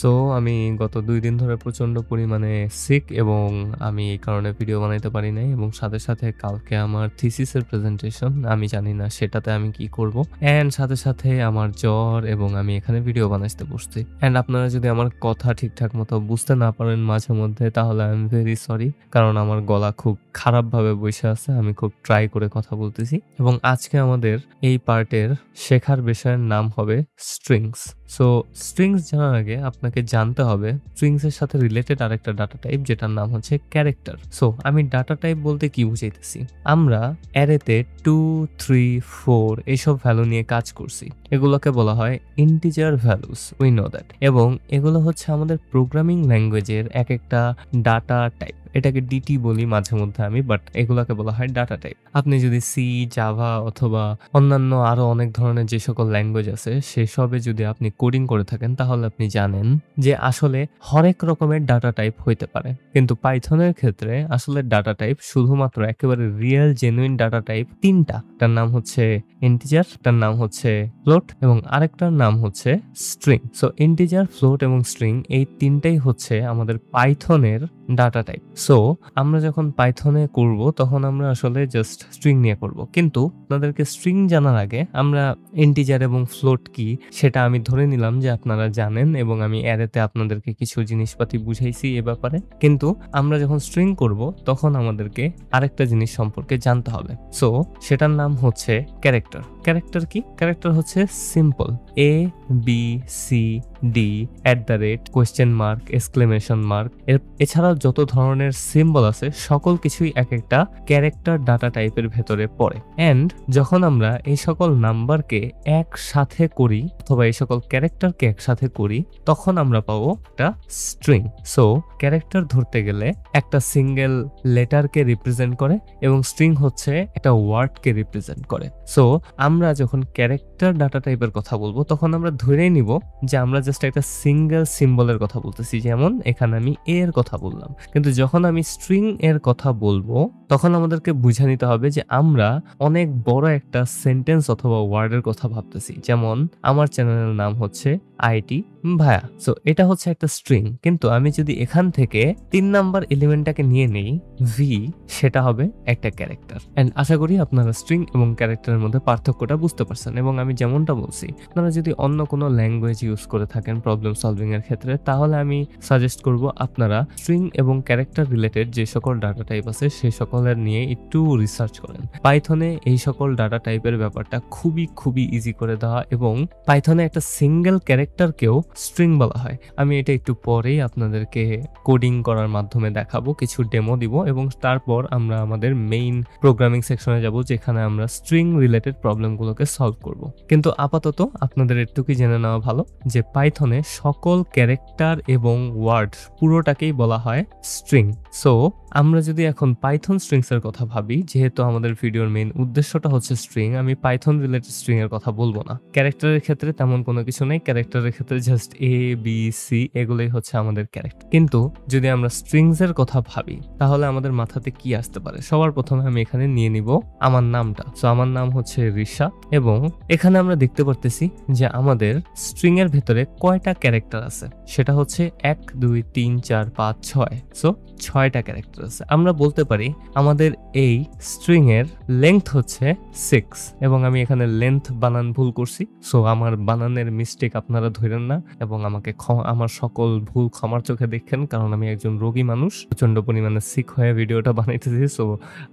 So আমি গত ২ দিন ধরে প্রচন্ড পরিমাণে সিক এবং আমি এই কারণে ভিডিও বানাইতে পারি নাই এবং সাথে কালকে আমার থিসিসের প্রেজেন্টেশন। আমি জানি না সেটাতে আমি কি করব। অ্যান্ড সাথে আমার জ্বর এবং আমি এখানে ভিডিও বানাইতে বসছি। অ্যান্ড আপনারা যদি আমার কথা ঠিকঠাক মতো বুঝতে না পারেন মাঝে মধ্যে তাহলে আই এম ভেরি সরি। কারণ আমার গলা খুব খারাপভাবে বইসা আছে। আমি খুব ট্রাই করে কথা বলতেছি। এবং আজকে আমাদের এই পার্টের শেখার বিষয়ের নাম হবে স্ট্রিংস। সো স্ট্রিংস জানার আগে আপনাকে জানতে হবে স্ট্রিংস এর সাথে রিলেটেড আরেকটা ডাটা টাইপ যেটার নাম হচ্ছে ক্যারেক্টার। সো আমি ডাটা টাইপ বলতে কি বুঝাইতেছি, আমরা অ্যারেতে 2, 3, 4 এইসব ভ্যালু নিয়ে কাজ করছি। এগুলোকে বলা হয় integer values, we know that. এবং এগুলো হচ্ছে আমাদের প্রোগ্রামিং ল্যাঙ্গুয়েজের এক একটা ডাটা টাইপ। এটাকে ডিটি বলি মাঝে মধ্যে আমি, বাট এগুলাকে বলা হয় ডাটা টাইপ। আপনি যদি সি, জাভা অথবা অন্যান্য আরো অনেক ধরনের যে সকল ল্যাঙ্গুয়েজ আছে সেসবে যদি আপনি কোডিং করে থাকেন তাহলে আপনি জানেন যে আসলে হরেক রকমের ডাটা টাইপ হইতে পারে। কিন্তু পাইথনের ক্ষেত্রে আসলে ডাটা টাইপ শুধুমাত্র একেবারে রিয়েল জেনুইন ডাটা টাইপ তিনটা। তার নাম হচ্ছে ইন্টিজার, তার নাম হচ্ছে ফ্লোট এবং আরেকটার নাম হচ্ছে স্ট্রিং। সো ইন্টিজার, ফ্লোট এবং স্ট্রিং এই তিনটাই হচ্ছে আমাদের পাইথনের ডাটা টাইপ। সো আমরা যখন পাইথনে করব তখন আমরা আসলে জাস্ট স্ট্রিং নিয়ে করব, কিন্তু আপনাদেরকে স্ট্রিং জানার আগে আমরা ইন্টিজার এবং ফ্লোট কি সেটা আমি ধরে নিলাম যে আপনারা জানেন এবং আমি অ্যারেতে আপনাদেরকে কিছু জিনিসপাতি বুঝাইছি এ ব্যাপারে। কিন্তু আমরা যখন স্ট্রিং করব তখন আমাদেরকে আরেকটা জিনিস সম্পর্কে জানতে হবে। সো সেটার নাম হচ্ছে ক্যারেক্টার। ক্যারেক্টার কি? ক্যারেক্টার হচ্ছে simple A B C D @ question mark, exclamation mark, এছাড়াও যত ধরনের সিম্বল আছে সকল কিছুই এক একটা ক্যারেক্টার ডাটা টাইপের ভেতরে পড়ে। এন্ড যখন আমরা এই সকল নাম্বারকে একসাথে করি অথবা এই সকল ক্যারেক্টারকে একসাথে করি তখন আমরা পাবো একটা স্ট্রিং। সো ক্যারেক্টার ধরতে গেলে একটা সিঙ্গেল লেটারকে রিপ্রেজেন্ট করে এবং স্ট্রিং হচ্ছে একটা ওয়ার্ডকে রিপ্রেজেন্ট করে। সো আমরা যখন ক্যারেক্টার ডাটা টাইপের কথা বলবো তখন আমরা ধরেই নিব যে আমরা জাস্ট একটা সিঙ্গেল সিম্বলের কথা বলতেছি, যেমন এখানে আমি এ এর কথা বললাম। কিন্তু যখন আমি স্ট্রিং এর কথা বলবো তখন আমাদেরকে বুঝে নিতে হবে যে আমরা অনেক বড় একটা সেন্টেন্স অথবা ওয়ার্ডের কথা ভাবতেছি। যেমন আমার চ্যানেলের নাম হচ্ছে আইটি ভায়া। সো এটা হচ্ছে একটা স্ট্রিং, কিন্তু আমি যদি এখান থেকে 3 নাম্বার এলিমেন্টটাকে নিয়ে নেই ভি, সেটা হবে একটা ক্যারেক্টার। এন্ড আশা করি আপনারা স্ট্রিং এবং ক্যারেক্টারের মধ্যে পার্থক্যটা বুঝতে পারছেন। এবং আমি যেমনটা বলছি, আপনারা যদি অন্য কোনো ল্যাঙ্গুয়েজ ইউজ করে থাকেন প্রবলেম সলভিং এর ক্ষেত্রে তাহলে আমি সাজেস্ট করব আপনারা স্ট্রিং এবং ক্যারেক্টার রিলেটেড যে সকল ডাটা টাইপ আছে সেই সকলের নিয়ে একটু রিসার্চ করেন। পাইথনে এই সকল ডাটা টাইপের ব্যাপারটা খুবই ইজি করে দেওয়া এবং পাইথনে একটা সিঙ্গেল ক্যারেক্টারকেও স্ট্রিং বলা হয়। আমি এটা একটু পরেই আপনাদেরকে কোডিং করার মাধ্যমে দেখাবো, কিছু ডেমো দিব এবং তারপর আমরা আমাদের মেইন প্রোগ্রামিং সেকশনে যাব যেখানে আমরা স্ট্রিং রিলেটেড প্রবলেমগুলোকে সলভ করব। কিন্তু আপাতত আপনাদের এটুকুই জেনে নেওয়া ভালো যে পাইথনে সকল ক্যারেক্টার এবং ওয়ার্ড পুরোটাকেই বলা হয় স্ট্রিং। সো আমরা যদি এখন পাইথন স্ট্রিংস এর কথা ভাবি, যেহেতু আমাদের ভিডিওর মেইন উদ্দেশ্যটা হচ্ছে স্ট্রিং, আমি পাইথন রিলেটেড স্ট্রিং এর কথা বলবো না। ক্যারেক্টারের ক্ষেত্রে তেমন কোনো কিছু নেই, ক্যারেক্টারের ক্ষেত্রে জাস্ট এ বি সি এগুলোই হচ্ছে আমাদের ক্যারেক্টার। কিন্তু যদি আমরা স্ট্রিংস এর কথা ভাবি তাহলে আমাদের মাথাতে কি আসতে পারে? সবার প্রথমে আমি এখানে নিয়ে নিব আমার নামটা। সো আমার নাম হচ্ছে রিশা এবং এখানে আমরা দেখতে পারতেছি যে আমাদের স্ট্রিং এর ভেতরে কয়টা ক্যারেক্টার আছে, সেটা হচ্ছে 1 2 3 4 5 6। সো 6টা ক্যারেক্টার আছে। আমরা বলতে পারি আমাদের এই স্ট্রিং এর লেন্থ হচ্ছে 6 এবং আমি এখানে লেন্থ বানান ভুল করছি। সো আমার বানানের মিস্টেক আপনারা ধরেন না এবং আমাকে আমার সকল ভুল ক্ষমার চোখে দেখেন, কারণ আমি একজন রোগী মানুষ, প্রচন্ড পরিমাণে সিক হয়ে ভিডিওটা বানাইতেছি। সো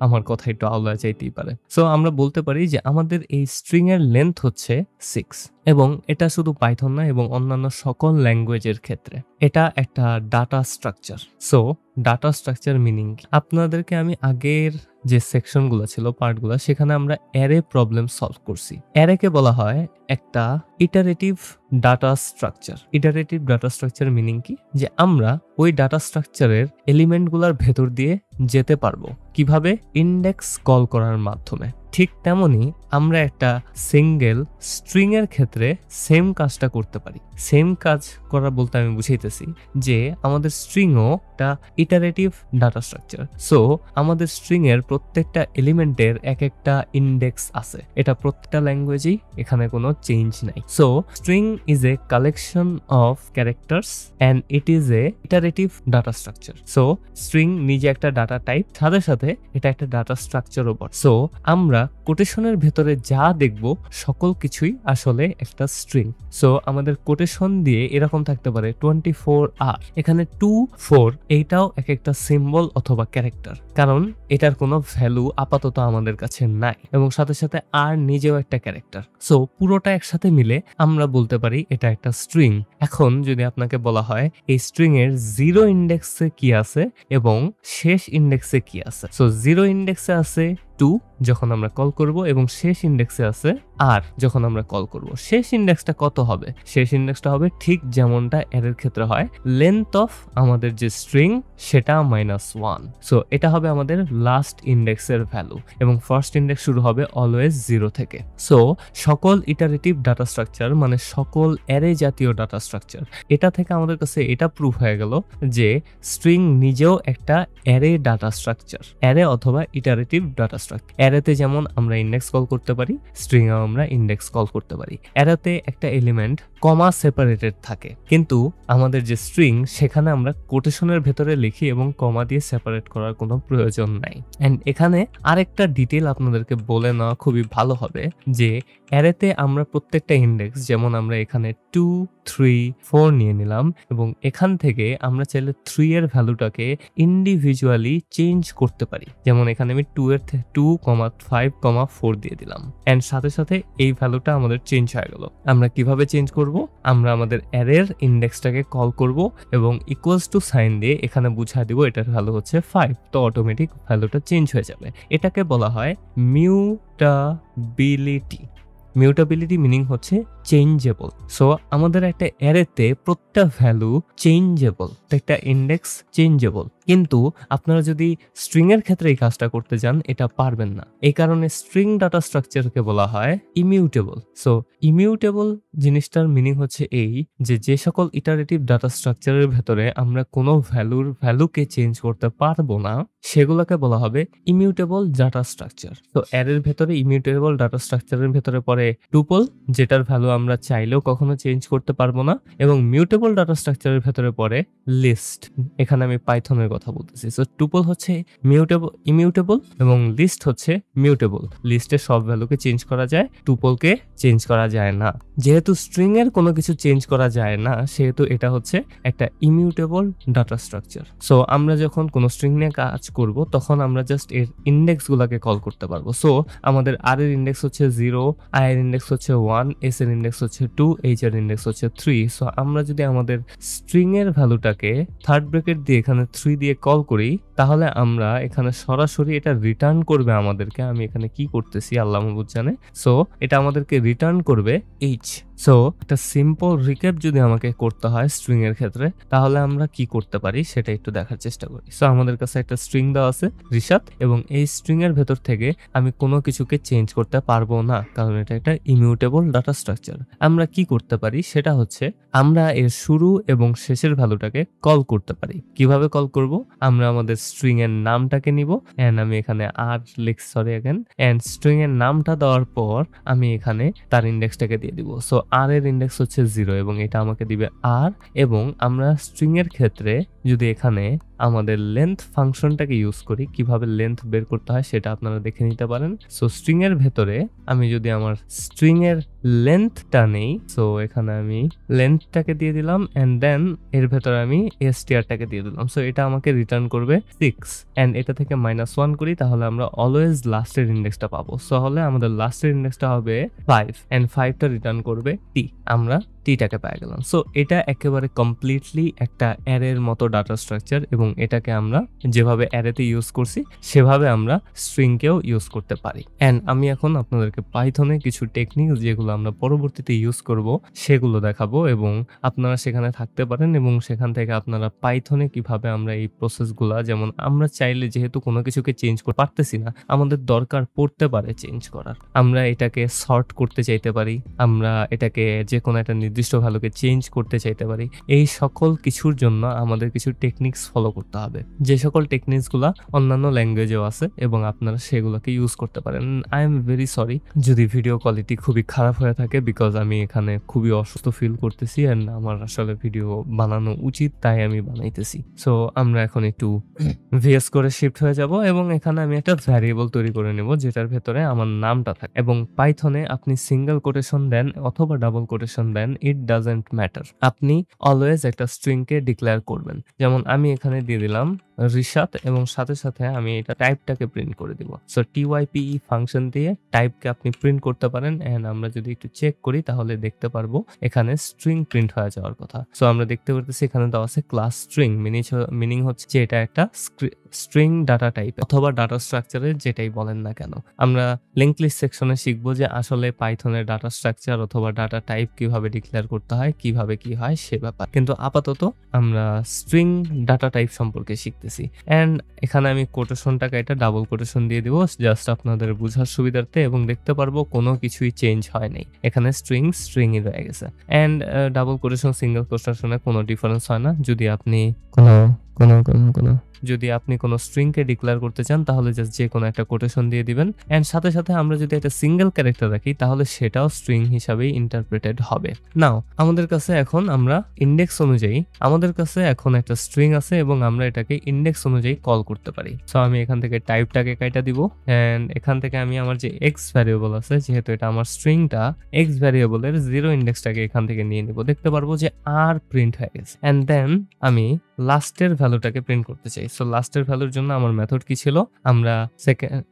আমার কথা একটু আওলা যাইতেই পারে। সো আমরা বলতে পারি যে আমাদের এই স্ট্রিং এর লেন্থ হচ্ছে 6 এবং এটা শুধু পাইথন না এবং অন্যান্য সকল ল্যাঙ্গুয়েজের ক্ষেত্রে এটা একটা data structure. So data structure meaning আপনাদেরকে আমি আগের যে সেকশনগুলো ছিল পার্টগুলো সেখানে আমরা অ্যারে প্রবলেম সলভ করছি। অ্যারেকে বলা হয় একটা iterative data structure. Iterative data structure meaning কি? যে আমরা ওই ডাটা স্ট্রাকচারের এলিমেন্টগুলোর ভেতর দিয়ে যেতে পারবো কিভাবে? ইন্ডেক্স কল করার মাধ্যমে। ঠিক তেমনি আমরা একটা সিঙ্গেল স্ট্রিং এর ক্ষেত্রে সেম কাজটা করতে পারি। সেম কাজ করা বলতে আমি বুঝাইতেছি যে আমাদের স্ট্রিংও একটা ইটারেটিভ ডাটা স্ট্রাকচার। সো আমাদের স্ট্রিং এর প্রত্যেকটা এলিমেন্টের এক একটা ইন্ডেক্স আছে, এটা প্রত্যেকটা ল্যাঙ্গুয়েজেই, এখানে কোনো চেঞ্জ নাই। So string is a collection of characters and it is a iterative data structure. So string নিজে একটা ডাটা টাইপ, সাথে সাথে এটা একটা ডাটা স্ট্রাকচারও বটে। সো আমরা কোটেশনের ভেতরে যা দেখব সকল কিছুই আসলে একটা স্ট্রিং। সো আমাদের কোটেশন দিয়ে এরকম থাকতে পারে 24 আর, এখানে 2 4 এইটাও এক একটা সিম্বল অথবা ক্যারেক্টার, কারণ এটার কোনো ভ্যালু আপাতত আমাদের কাছে নাই, এবং সাথে সাথে আর নিজেও একটা ক্যারেক্টার। সো পুরোটা একসাথে মিলে আমরা বলতে পারি এটা একটা স্ট্রিং। এখন যদি আপনাকে বলা হয় এই স্ট্রিং এর 0 ইন্ডেক্সে কি আছে এবং শেষ ইন্ডেক্সে কি আছে, সো 0 ইন্ডেক্সে আছে 2 যখন আমরা কল করব, এবং শেষ ইন্ডেক্সে আছে আর যখন আমরা কল করব। শেষ ইন্ডেক্সটা কত হবে? শেষ ইন্ডেক্সটা হবে ঠিক যেমনটা এর ক্ষেত্রে হয়, লেন্থ অফ আমাদের যে স্ট্রিং সেটা -1। সো এটা হবে আমাদের লাস্ট ইন্ডেক্সের ভ্যালু, এবং ফার্স্ট ইন্ডেক্স শুরু হবে অলওয়েজ 0 থেকে। সো সকল ইটারেটিভ ডাটা স্ট্রাকচার মানে সকল অ্যারে জাতীয় ডাটা স্ট্রাকচার, এটা থেকে আমাদের কাছে এটা প্রুফ হয়ে গেল যে স্ট্রিং নিজেও একটা অ্যারে ডাটা স্ট্রাকচার, অ্যারে অথবা ইটারেটিভ ডাটা স্ট্রাকচার। অ্যারেতে যেমন আমরা ইন্ডেক্স কল করতে পারি, স্ট্রিং এও আমরা ইন্ডেক্স কল করতে পারি। অ্যারেতে একটা এলিমেন্ট কমা সেপারেটেড থাকে, কিন্তু আমাদের যে স্ট্রিং সেখানে আমরা কোটেশনের ভেতরে লিখি এবং কমা দিয়ে সেপারেট করার কোনো প্রয়োজন নাই। এন্ড এখানে আরেকটা ডিটেল আপনাদেরকে বলে নেওয়া খুবই ভালো হবে যে অ্যারেতে আমরা প্রত্যেকটা ইন্ডেক্স, যেমন আমরা এখানে 2 3 4 নিয়ে নিলাম, এবং এখান থেকে আমরা চাইলে 3 এর ভ্যালুটাকে ইন্ডিভিজুয়ালি চেঞ্জ করতে পারি। যেমন এখানে আমি 2 এর 2, 5, 4 দিয়ে দিলাম, এন্ড সাথে সাথে এই ভ্যালুটা আমাদের চেঞ্জ হয়ে গেল। আমরা কিভাবে চেঞ্জ করব? আমরা আমাদের অ্যারের ইন্ডেক্সটাকে কল করব এবং ইকুয়ালস টু সাইন দিয়ে এখানে বুঝিয়ে দিব এটার ভ্যালু হচ্ছে 5, তো অটোমেটিক ভ্যালুটা চেঞ্জ হয়ে যাবে। এটাকে বলা হয় মিউটাবিলিটি। মিউটাবিলিটি মিনিং হচ্ছে চেঞ্জেবল। সো আমাদের একটা অ্যারেতে প্রত্যেকটা ভ্যালু চেঞ্জেবল, একটা ইন্ডেক্স চেঞ্জেবল, কিন্তু আপনারা যদি স্ট্রিং এর ক্ষেত্রে এই কাজটা করতে যান এটা পারবেন না। এই কারণে স্ট্রিং ডাটা স্ট্রাকচারকে বলা হয় ইমিউটেবল। সো ইমিউটেবল জিনিসটার মিনিং হচ্ছে এই যে যে সকল ইটারেটিভ ডাটা স্ট্রাকচারের ভেতরে আমরা কোনো ভ্যালুকে চেঞ্জ করতে পারবো না সেগুলোকে বলা হবে ইমিউটেবল ডাটা স্ট্রাকচার। তো অ্যারের ভেতরে ইমিউটেবল ডাটা স্ট্রাকচারের ভেতরে পড়ে টুপল, যেটার ভ্যালু আমরা চাইলেও কখনো চেঞ্জ করতে পারবো না, এবং মিউটেবল ডাটা স্ট্রাকচারের ভেতরে পড়ে লিস্ট। এখানে আমি পাইথনের কথা বলতেছি। সো টুপল হচ্ছে ইমিউটেবল এবং লিস্ট হচ্ছে মিউটেবল। লিস্টে সব ভ্যালুকে চেঞ্জ করা যায়, টুপলকে চেঞ্জ করা যায় না। যেহেতু স্ট্রিং এর কোনো কিছু চেঞ্জ করা যায় না, সেহেতু এটা হচ্ছে একটা ইমিউটেবল ডাটা স্ট্রাকচার। সো আমরা যখন কোনো স্ট্রিং নিয়ে কাজ করব তখন আমরা জাস্ট এর ইন্ডেক্স গুলাকে কল করতে পারবো। সো আমাদের আর এর ইন্ডেক্স হচ্ছে 0, আই এর ইন্ডেক্স হচ্ছে 1, এস এর ইন্ডেক্স হচ্ছে 2, এইচ এর ইন্ডেক্স হচ্ছে 3। সো আমরা যদি আমাদের স্ট্রিং এর ভ্যালুটাকে থার্ড ব্র্যাকেট দিয়ে এখানে 3 দিয়ে কল করি, তাহলে আমরা এখানে সরাসরি এটা রিটার্ন করবে আমাদেরকে। আমি এখানে কি করতেছি আল্লাহ মাহবুব জানে। সো এটা আমাদেরকে রিটার্ন করবে এইচ। সো একটা সিম্পল রিক্যাপ যদি আমাকে করতে হয় স্ট্রিং এর ক্ষেত্রে, তাহলে আমরা কি করতে পারি সেটা একটু দেখার চেষ্টা করি। সো আমাদের কাছে একটা স্ট্রিং দেওয়া আছে রিশাদ, এবং এই স্ট্রিং এর ভেতর থেকে আমি কোনো কিছুকে চেঞ্জ করতে পারবো না, কারণ এটা একটা ইমিউটেবল ডাটা স্ট্রাকচার। আমরা কি করতে পারি সেটা হচ্ছে আমরা এর শুরু এবং শেষের ভ্যালুটাকে কল করতে পারি। কিভাবে কল করব? আমরা আমাদের স্ট্রিং এর নামটাকে নিব, এন্ড আমি এখানে এন্ড স্ট্রিং এর নামটা দেওয়ার পর আমি এখানে তার ইন্ডেক্সটাকে দিয়ে দিব। সো আর এর ইন্ডেক্স হচ্ছে 0 এবং এটা আমাকে দিবে আর। এবং আমরা স্ট্রিং এর ক্ষেত্রে যদি এখানে আমাদের লেন্থ ফাংশনটাকে ইউজ করি, কিভাবে লেন্থ বের করতে হয় সেটা আপনারা দেখে নিতে পারেন। সো স্ট্রিং এর ভেতরে আমি যদি আমার স্ট্রিং এর লেন্থটা নেই, সো এখানে আমি লেন্থটাকে দিয়ে দিলাম, এন্ড দেন এর ভেতরে আমি str-টাকে দিয়ে দিলাম। সো এটা আমাকে রিটার্ন করবে 6, এন্ড এটা থেকে -1 করি, তাহলে আমরা অলওয়েজ লাস্টের ইন্ডেক্সটা পাবো। সো হলে আমাদের লাস্টের ইন্ডেক্সটা হবে 5, এন্ড 5টা রিটার্ন করবে টি। আমরা টিটাকে পেয়ে গেলাম। সো এটা একেবারে কমপ্লিটলি একটা অ্যারের মতো ডাটা স্ট্রাকচার, এবং এটাকে আমরা যেভাবে অ্যারেতে ইউজ করছি সেভাবে আমরা স্ট্রিংকেও ইউজ করতে পারি। এন্ড আমি এখন আপনাদেরকে পাইথনে কিছু টেকনিক যেগুলো আমরা পরবর্তীতে ইউজ করব সেগুলো দেখাবো, এবং আপনারা সেখানে থাকতে পারেন, এবং সেখান থেকে আপনারা পাইথনে কিভাবে আমরা এই প্রসেসগুলা, যেমন আমরা চাইলে যেহেতু কোনো কিছুকে চেঞ্জ করতে পারতেছি না, আমাদের দরকার পড়তে পারে চেঞ্জ করার। আমরা এটাকে সর্ট করতে চাইতে পারি, আমরা এটাকে যে কোনো একটা নির্দিষ্ট নির্দিষ্ট ভ্যালুকে চেঞ্জ করতে চাইতে পারি। এই সকল কিছুর জন্য আমাদের কিছু টেকনিক্স ফলো করতে হবে, যে সকল টেকনিক্সগুলা অন্যান্য ল্যাঙ্গুয়েজেও আছে এবং আপনারা সেগুলোকে ইউজ করতে পারেন। আই এম ভেরি সরি যদি ভিডিও কোয়ালিটি খুবই খারাপ হয়ে থাকে, বিকজ আমি এখানে খুবই অসুস্থ ফিল করতেছি অ্যান্ড আমার আসলে ভিডিও বানানো উচিত, তাই আমি বানাইতেছি। সো আমরা এখন একটু ভিএস করে শিফট হয়ে যাব এবং এখানে আমি একটা ভ্যারিয়েবল তৈরি করে নেব যেটার ভেতরে আমার নামটা থাকে। এবং পাইথনে আপনি সিঙ্গেল কোটেশন দেন অথবা ডাবল কোটেশন দেন, ইট ডাজেন্ট ম্যাটার। আপনি অলওয়েজ একটা স্ট্রিংকে ডিক্লেয়ার করবেন। যেমন আমি এখানে দিয়ে দিলাম রিশাদ এবং সাথে সাথে আমি এটা টাইপটাকে প্রিন্ট করে দিব। সো type ফাংশন দিয়ে টাইপকে আপনি প্রিন্ট করতে পারেন এন্ড আমরা যদি একটু চেক করি তাহলে দেখতে পারবো এখানে স্ট্রিং প্রিন্ট হয়ে যাওয়ার কথা। সো আমরা দেখতে পারতেছি এখানে দেওয়া আছে ক্লাস স্ট্রিং, মিনিং হচ্ছে যে এটা একটা স্ট্রিং ডাটা টাইপ অথবা ডাটা স্ট্রাকচারের যেটাই বলেন না কেন। আমরা লিংক লিস্ট সেকশনে শিখবো যে আসলে পাইথনের ডাটা স্ট্রাকচার অথবা ডাটা টাইপ কিভাবে ডিক্লেয়ার করতে হয়, কিভাবে কি হয় সে ব্যাপার, কিন্তু আপাতত আমরা স্ট্রিং ডাটা টাইপ সম্পর্কে শিখতেছি। এন্ড এখানে আমি কোটেশনটাকে এটা ডাবল কোটেশন দিয়ে দিব জাস্ট আপনাদের বোঝার সুবিধার্থে, এবং দেখতে পারবো কোনো কিছুই চেঞ্জ হয় নাই, এখানে স্ট্রিংই রয়ে গেছে। এন্ড ডাবল কোটেশন সিঙ্গেল কোটেশনে কোনো ডিফারেন্স হয় না। যদি আপনি কোনো স্ট্রিংকে ডিক্লেয়ার করতে চান তাহলে জাস্ট যে কোনো একটা কোটেশন দিয়ে দিবেন এন্ড সাথে সাথে আমরা যদি একটা সিঙ্গেল ক্যারেক্টার রাখি তাহলে সেটাও স্ট্রিং হিসাবেই ইন্টারপ্রেটেড হবে। নাও আমাদের কাছে এখন আমরা ইন্ডেক্স অনুযায়ী আমাদের কাছে এখন একটা স্ট্রিং আছে এবং আমরা এটাকে ইন্ডেক্স অনুযায়ী কল করতে পারি। সো আমি এখান থেকে টাইপটাকে কাটা দিব এন্ড এখান থেকে আমি আমার যে এক্স ভ্যারিয়েবল আছে, যেহেতু এটা আমার স্ট্রিংটা, এক্স ভ্যারিয়েবলের 0 ইন্ডেক্সটাকে এখান থেকে নিয়ে নিব। দেখতে পারবো যে আর প্রিন্ট হয়ে গেছে এন্ড দেন আমি লাস্টের ভ্যালুটাকে প্রিন্ট করতে চাই। সো লাস্টের ভ্যালুর জন্য আমার মেথড কি ছিল, আমরা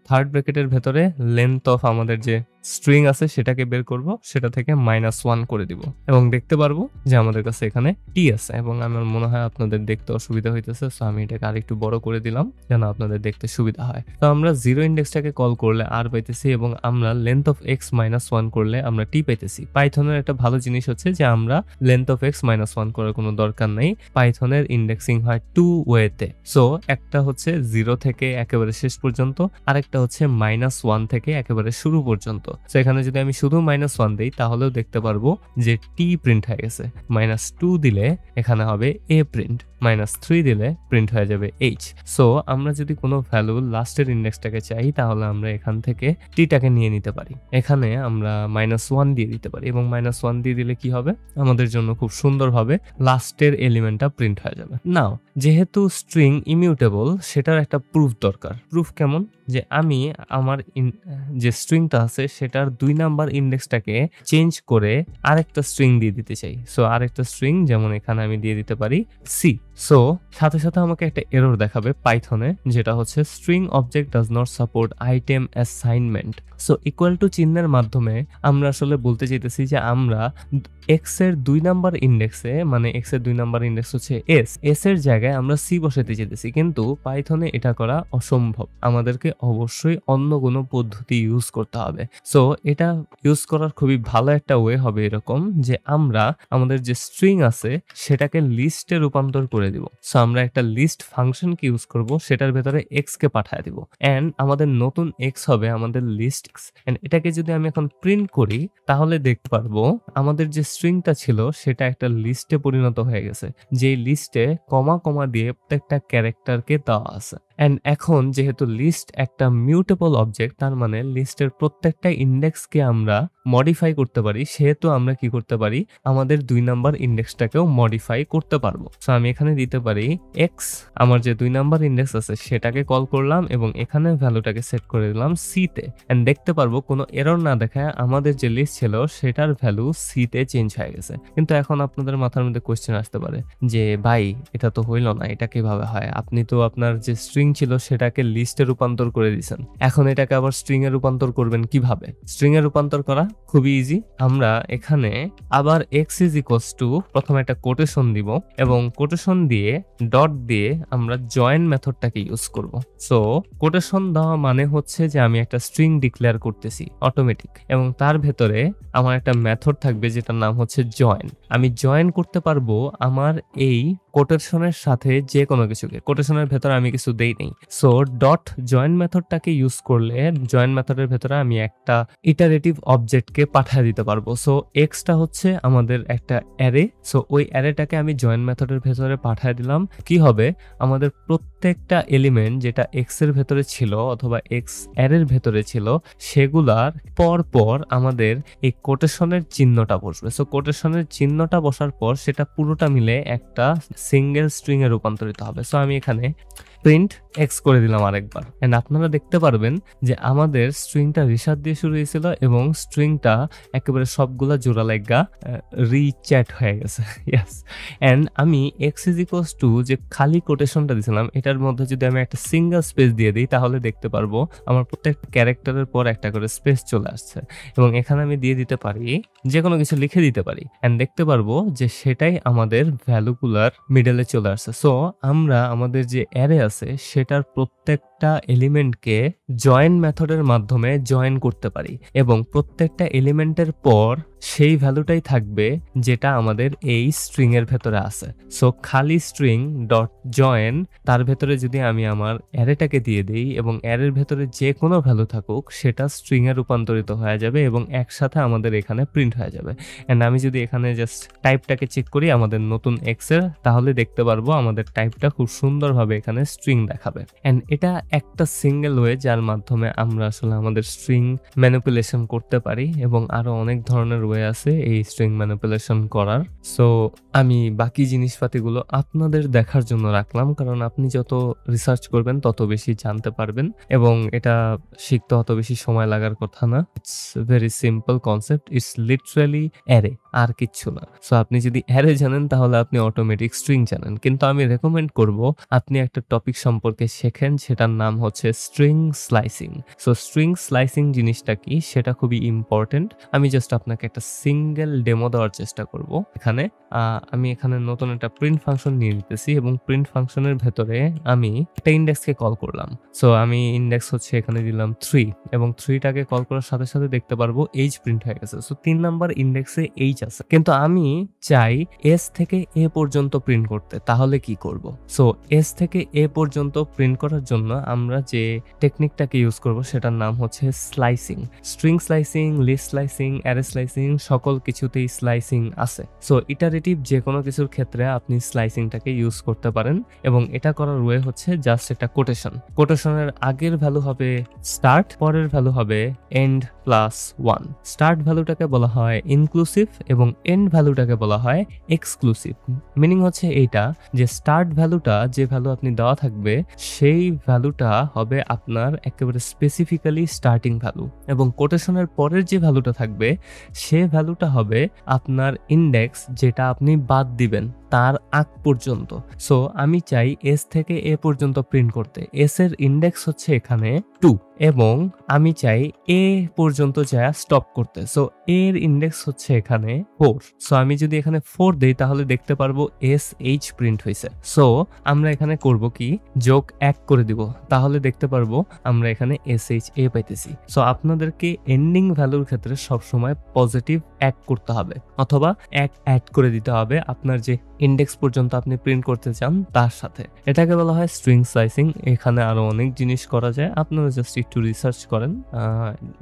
থার্ড ব্র্যাকেটের ভেতরে লেন্থ অফ আমাদের যে স্ট্রিং আছে সেটাকে বের করব, সেটা থেকে -1 করে দিব এবং দেখতে পারবো যে আমাদের কাছে এখানে টি আছে এবং আমার মনে হয় আপনাদের দেখতে অসুবিধা হইতেছে। সো আমি এটাকে আরেকটু বড় করে দিলাম যেন আপনাদের দেখতে সুবিধা হয়। তো আমরা 0 ইন্ডেক্সটাকে কল করলে আর পাইতেছি এবং আমরা লেন্থ অফ এক্স -1 করলে আমরা টি পাইতেছি। পাইথনের একটা ভালো জিনিস হচ্ছে যে আমরা লেন্থ অফ এক্স -1 করার কোনো দরকার নেই, পাইথনের ইন্ডেক্সিং হয় 2 ওয়েতে। সো একটা হচ্ছে 0 থেকে একেবারে শেষ পর্যন্ত, আরেকটা হচ্ছে -1 থেকে একেবারে শুরু পর্যন্ত। সো এখানে যদি আমি শুধু -1 দেই তাহলেও দেখতে পারবো যে টি প্রিন্ট হয়ে গেছে। -2 দিলে এখানে হবে এ প্রিন্ট, -3 দিলে প্রিন্ট হয়ে যাবে এইচ। সো আমরা যদি কোনো ভ্যালু লাস্টের ইন্ডেক্সটাকে চাই তাহলে আমরা এখান থেকে টিটাকে নিয়ে নিতে পারি, এখানে আমরা -1 দিয়ে দিতে পারি এবং -1 দিয়ে দিলে কি হবে, আমাদের জন্য খুব সুন্দরভাবে লাস্টের এলিমেন্টটা প্রিন্ট হয়ে যাবে। নাও যেহেতু স্ট্রিং ইমিউটেবল সেটার একটা প্রুফ দরকার। প্রুফ কেমন, যে আমি আমার যে স্ট্রিংটা আছে সেটার 2 নাম্বার ইন্ডেক্সটাকে চেঞ্জ করে আরেকটা স্ট্রিং দিয়ে দিতে চাই। সো আরেকটা স্ট্রিং যেমন এখানে আমি দিয়ে দিতে পারি সি। সো সাথে সাথে আমাকে একটা এরর দেখাবে পাইথনে, যেটা হচ্ছে string object does not support item assignment. So equal to চিহ্নের মাধ্যমে আমরা আসলে বলতে চাইতেছি যে আমরা এক্স এর 2 নাম্বার ইন্ডেক্সে, মানে এক্স এর 2 নাম্বার ইন্ডেক্স হচ্ছে এস এর জায়গায় আমরা সি বসাতে চাইতেছি, কিন্তু পাইথনে এটা করা অসম্ভব, আমাদেরকে অবশ্যই অন্য কোনো পদ্ধতি ইউজ করতে হবে। সো এটা ইউজ করার খুবই ভালো একটা ওয়ে হবে এরকম যে আমরা আমাদের যে স্ট্রিং আছে সেটাকে লিস্টে রূপান্তর করে দিব। সো আমরা একটা লিস্ট ফাংশন কি ইউজ করব, সেটার ভেতরে এক্স কে পাঠিয়ে দিব এন্ড আমাদের নতুন এক্স হবে আমাদের লিস্ট এক্স। এন্ড এটাকে যদি আমি এখন প্রিন্ট করি তাহলে দেখতে পারবো আমাদের যে স্ট্রিংটা ছিল সেটা একটা লিস্টে পরিণত হয়ে গেছে, যে লিস্টে কমা কমা দিয়ে প্রত্যেকটা ক্যারেক্টারকে দেওয়া আছে। এন্ড এখন যেহেতু লিস্ট একটা মিউটেবল অবজেক্ট, তার মানে লিস্টের প্রত্যেকটা ইন্ডেক্সকে আমরা মডিফাই করতে পারি, সেহেতু আমরা কি করতে পারি, আমাদের 2 নাম্বার ইন্ডেক্সটাকেও মডিফাই করতে পারবো। সো আমি এখানে দিতে পারি এক্স, আমার যে 2 নাম্বার ইন্ডেক্স আছে সেটাকে কল করলাম এবং এখানে ভ্যালুটাকে সেট করে দিলাম সি তে। এন্ড দেখতে পারবো কোনো এরর না দেখায় আমাদের যে লিস্ট ছিল সেটার ভ্যালু সি তে চেঞ্জ হয়ে গেছে। কিন্তু এখন আপনাদের মাথার মধ্যে কোয়েশ্চেন আসতে পারে যে ভাই এটা তো হইল না, এটা কিভাবে হয়, আপনি তো আপনার যে স্ট্রিং ছিল সেটাকে লিস্টে রূপান্তর করে দিয়েছেন, এখন এটাকে আবার স্ট্রিং এ রূপান্তর করবেন কিভাবে? স্ট্রিং এ রূপান্তর করা খুবই ইজি। আমরা এখানে আবার x ইজ ইকুয়ালস টু প্রথমে একটা কোটেশন দিব এবং কোটেশন দিয়ে ডট দিয়ে আমরা জয়েন মেথডটাকে ইউজ করব। সো কোটেশন দেওয়া মানে হচ্ছে যে আমি একটা স্ট্রিং ডিক্লেয়ার করতেছি অটোমেটিক এবং তার ভেতরে আমার একটা মেথড থাকবে যেটার নাম হচ্ছে জয়েন। আমি জয়েন করতে পারবো আমার এই কোটেশনের সাথে যে কোনো কিছুকে, কোটেশনের ভেতরে আমি কিছু দেই নাই। সো ডট জয়েন মেথডটাকে ইউজ করলে জয়েন মেথডের ভেতরে আমি একটা ইটারেটিভ অবজেক্টকে পাঠিয়ে দিতে পারবো। সো এক্সটা হচ্ছে আমাদের একটা অ্যারে। সো ওই অ্যারেটাকে আমি জয়েন মেথডের ভেতরে পাঠিয়ে দিলাম। কি হবে, আমাদের প্রত্যেকটা এলিমেন্ট যেটা এক্স এর ভেতরে ছিল অথবা এক্স অ্যারের ভেতরে ছিল সেগুলার পর পর আমাদের এই কোটেশনের চিহ্নটা বসবে। সো কোটেশনের চিহ্নটা বসার পর সেটা পুরোটা মিলে একটা সিঙ্গেল স্ট্রিং এ রূপান্তরিত হবে। সো আমি এখানে প্রিন্ট এক্স করে দিলাম আরেকবার, এন্ড আপনারা দেখতে পারবেন যে আমাদের স্ট্রিংটা রিসার্চ দিয়ে শুরু হয়েছিল এবং স্ট্রিংটা একেবারে সবগুলা জোড়া লাগা রিচ্যাট হয়ে গেছে। ইয়েস, এন্ড আমি এক্স ইজ ইকুয়ালস টু যে খালি কোটেশনটা দিয়েছিলাম এটার মধ্যে যদি আমি একটা সিঙ্গেল স্পেস দিয়ে দিই তাহলে দেখতে পারবো আমার প্রত্যেকটা ক্যারেক্টারের পর একটা করে স্পেস চলে আসছে, এবং এখানে আমি দিয়ে দিতে পারি যে কোনো কিছু লিখে দিতে পারি, এন্ড দেখতে পারবো যে সেটাই আমাদের ভ্যালুগুলার মিডলে চলে আসছে। সো আমরা আমাদের যে অ্যারে আছে সেটার প্রত্যেকটা এলিমেন্টকে জয়েন মেথডের মাধ্যমে জয়েন করতে পারি, এবং প্রত্যেকটা এলিমেন্টের পর সেই ভ্যালুটাই থাকবে যেটা আমাদের এই স্ট্রিং এর ভেতরে আছে। সো খালি স্ট্রিং ডট জয়েন, তার ভেতরে যদি আমি আমার অ্যারেটাকে দিয়ে দিই এবং অ্যারের ভেতরে যে কোনো ভ্যালু থাকুক সেটা স্ট্রিং এ রূপান্তরিত হয়ে যাবে এবং একসাথে আমাদের এখানে প্রিন্ট হয়ে যাবে। এন্ড আমি যদি এখানে জাস্ট টাইপটাকে চেক করি আমাদের নতুন এক্স এর, তাহলে দেখতে পারবো আমাদের টাইপটা খুব সুন্দরভাবে এখানে স্ট্রিং দেখাবে। এন্ড এটা একটা সিঙ্গেল ওয়ে যার মাধ্যমে আমরা আসলে আমাদের স্ট্রিং ম্যানিপুলেশন করতে পারি, এবং আরো অনেক ধরনের ওয়ে আছে এই স্ট্রিং ম্যানিপুলেশন করার। সো আমি বাকি জিনিসপাতিগুলো আপনাদের দেখার জন্য রাখলাম, কারণ আপনি যত রিসার্চ করবেন তত বেশি জানতে পারবেন, এবং এটা শিখতে অত বেশি সময় লাগার কথা না। It's very simple concept, it's literally array, আর কিচ্ছু না। সো আপনি যদি অ্যারে জানেন তাহলে আপনি অটোমেটিক স্ট্রিং জানেন, কিন্তু আমি রেকমেন্ড করব আপনি একটা টপিক সম্পর্কে শেখেন, সেটার নাম হচ্ছে string slicing. So string slicing জিনিসটা কি সেটা খুবই ইম্পর্টেন্ট। আমি জাস্ট আপনাকে একটা সিঙ্গেল ডেমো দেওয়ার চেষ্টা করব। এখানে আমি এখানে নতুন একটা প্রিন্ট ফাংশন নিয়ে নিতেছি, এবং প্রিন্ট ফাংশনের ভেতরে আমি একটা ইন্ডেক্সকে কল করলাম। সো আমি ইন্ডেক্স হচ্ছে এখানে দিলাম 3, এবং 3টাকে কল করার সাথে সাথে দেখতে পারবো এইচ প্রিন্ট হয়ে গেছে। সো 3 নাম্বার ইন্ডেক্সে এইচ আছে, কিন্তু আমি চাই এস থেকে এ পর্যন্ত প্রিন্ট করতে, তাহলে কি করব? সো এস থেকে এ পর্যন্ত প্রিন্ট করার জন্য আমরা যে টেকনিকটাকে ইউজ করব সেটার নাম হচ্ছে slicing. String slicing, list slicing, array slicing, সকল কিছুতেই স্লাইসিং আছে। সো ইটারেটিভ যে কোনো কিছুর ক্ষেত্রে আপনি স্লাইসিংটাকে ইউজ করতে পারেন, এবং এটা করার ওয়ে হচ্ছে জাস্ট একটা কোটেশন। কোটেশনের আগের ভ্যালু হবে স্টার্ট, পরের ভ্যালু হবে এন্ড প্লাস 1। স্টার্ট ভ্যালুটাকে বলা হয় ইনক্লুসিভ এবং এন্ড ভ্যালুটাকে বলা হয় এক্সক্লুসিভ। মিনিং হচ্ছে এইটা যে স্টার্ট ভ্যালুটা যে ভ্যালু আপনি দেওয়া থাকবে সেই ভ্যালুটা হবে আপনার একেবারে স্পেসিফিক্যালি স্টার্টিং ভ্যালু, এবং কোটেশনের পরের যে ভ্যালুটা থাকবে সে ভ্যালুটা হবে আপনার ইন্ডেক্স যেটা আপনি বাদ দিবেন তার আগ পর্যন্ত। সো আমি চাই এস থেকে এ পর্যন্ত প্রিন্ট করতে, এস এর ইন্ডেক্স হচ্ছে এখানে 2, এবং আমি চাই এ পর্যন্ত যা স্টপ করতে। সো এর ইন্ডেক্স হচ্ছে এখানে 4। সো আমি যদি এখানে 4 দেই তাহলে দেখতে পারবো এস এইচ প্রিন্ট হয়েছে। সো আমরা এখানে করব কি, যোগ 1 করে দিব, তাহলে দেখতে পারবো আমরা এখানে এস এইচ এ পাইতেছি। সো আপনাদেরকে এন্ডিং ভ্যালুর ক্ষেত্রে সবসময় পজিটিভ 1 করতে হবে, অথবা 1 অ্যাড করে দিতে হবে আপনার যে ইন্ডেক্স পর্যন্ত আপনি প্রিন্ট করতে চান তার সাথে। এটাকে বলা হয় স্ট্রিং স্লাইসিং। এখানে আরো অনেক জিনিস করা যায়, আপনারা জাস্ট একটু রিসার্চ করেন,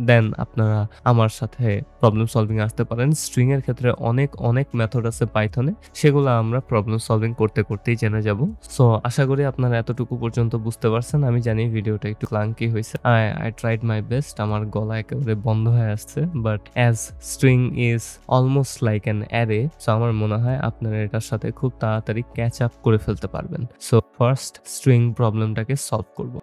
দেন আপনারা আমার সাথে প্রবলেম সলভিং আসতে পারেন। স্ট্রিং এর ক্ষেত্রে অনেক অনেক মেথড আছে পাইথনে, সেগুলো আমরা প্রবলেম সলভিং করতে করতেই জেনে যাব। সো আশা করি আপনারা এতটুকু পর্যন্ত বুঝতে পারছেন। আমি জানি ভিডিওটা একটু ক্লাঙ্কি হয়েছে, আই ট্রাইড মাই বেস্ট, আমার গলা একেবারে বন্ধ হয়ে আসছে, but as string is almost like an array, so আমার মনে হয় আপনারা এটার সাথে খুব তাড়াতাড়ি ক্যাচ আপ করে ফেলতে পারবেন। সো ফার্স্ট স্ট্রিং প্রবলেমটাকে সলভ করব।